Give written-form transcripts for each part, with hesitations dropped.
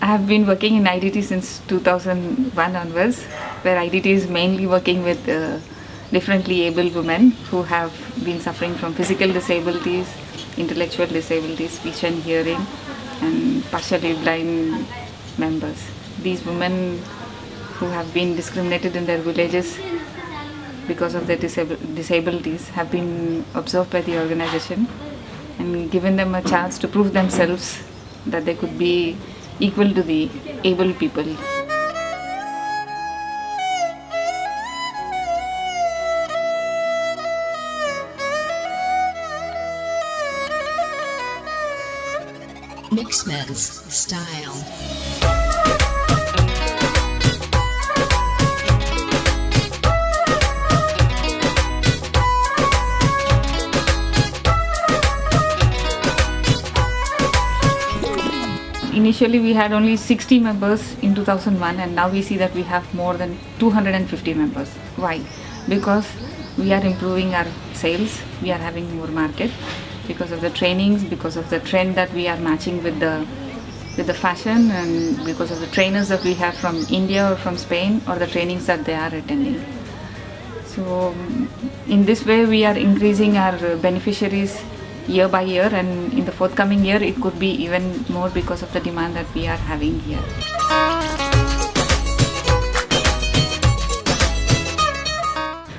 I have been working in IDT since 2001 onwards, where IDT is mainly working with differently able women who have been suffering from physical disabilities, intellectual disabilities, speech and hearing, and partially blind members. These women who have been discriminated in their villages because of their disabilities have been observed by the organization and given them a chance to prove themselves that they could be equal to the able people. Mixmen's style. Initially we had only 60 members in 2001 and now we see that we have more than 250 members. Why? Because we are improving our sales, we are having more market because of the trainings, because of the trend that we are matching with the fashion, and because of the trainers that we have from India or from Spain, or the trainings that they are attending. So in this way we are increasing our beneficiaries year by year, and in the forthcoming year it could be even more because of the demand that we are having here.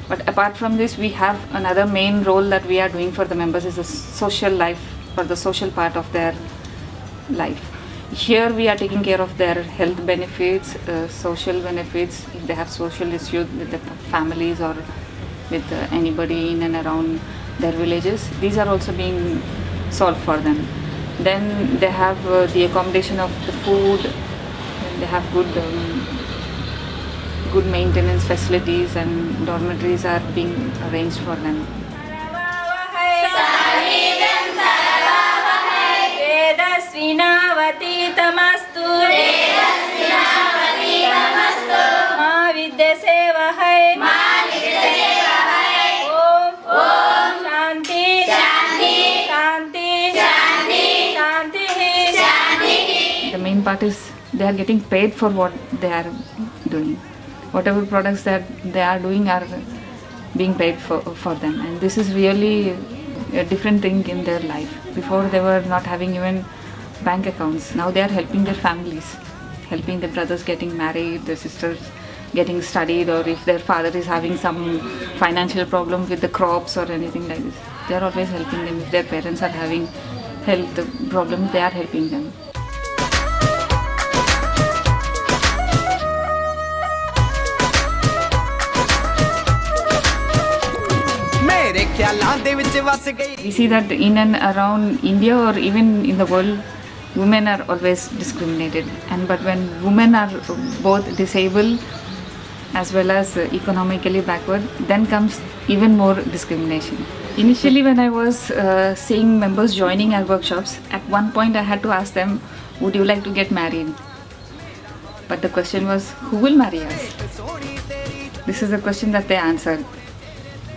But apart from this, we have another main role that we are doing for the members is the social life, or the social part of their life. Here we are taking care of their health benefits, social benefits, if they have social issues with their families or with anybody in and around their villages. These are also being solved for them. Then they have the accommodation of the food, and they have good maintenance facilities, and dormitories are being arranged for them. The main part is they are getting paid for what they are doing. Whatever products that they are doing are being paid for them, and this is really a different thing in their life. Before they were not having even bank accounts. Now they are helping their families, helping their brothers getting married, their sisters getting studied, or if their father is having some financial problem with the crops or anything like this, they are always helping them. If their parents are having health problems, they are helping them. We see that in and around India or even in the world, women are always discriminated. But when women are both disabled as well as economically backward, then comes even more discrimination. Initially when I was seeing members joining our workshops, at one point I had to ask them, would you like to get married? But the question was, who will marry us? This is the question that they answered.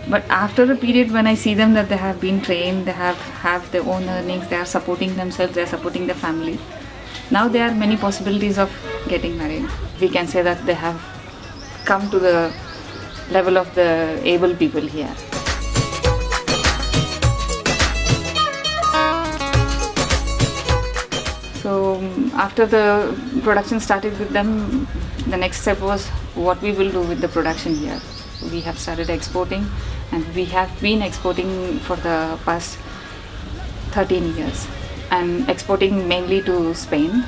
But after a period when I see them that they have been trained, they have their own earnings, they are supporting themselves, they are supporting their family. Now there are many possibilities of getting married. We can say that they have come to the level of the able people here. So after the production started with them, the next step was what we will do with the production here. We have started exporting, and we have been exporting for the past 13 years, and exporting mainly to Spain.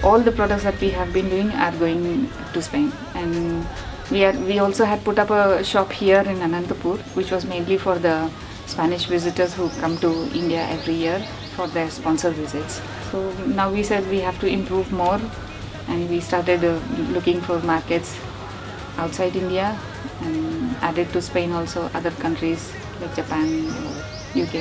All the products that we have been doing are going to Spain, and we also had put up a shop here in Anantapur, which was mainly for the Spanish visitors who come to India every year for their sponsored visits. So now we said we have to improve more, and we started looking for markets outside India and added to Spain also other countries like Japan or UK.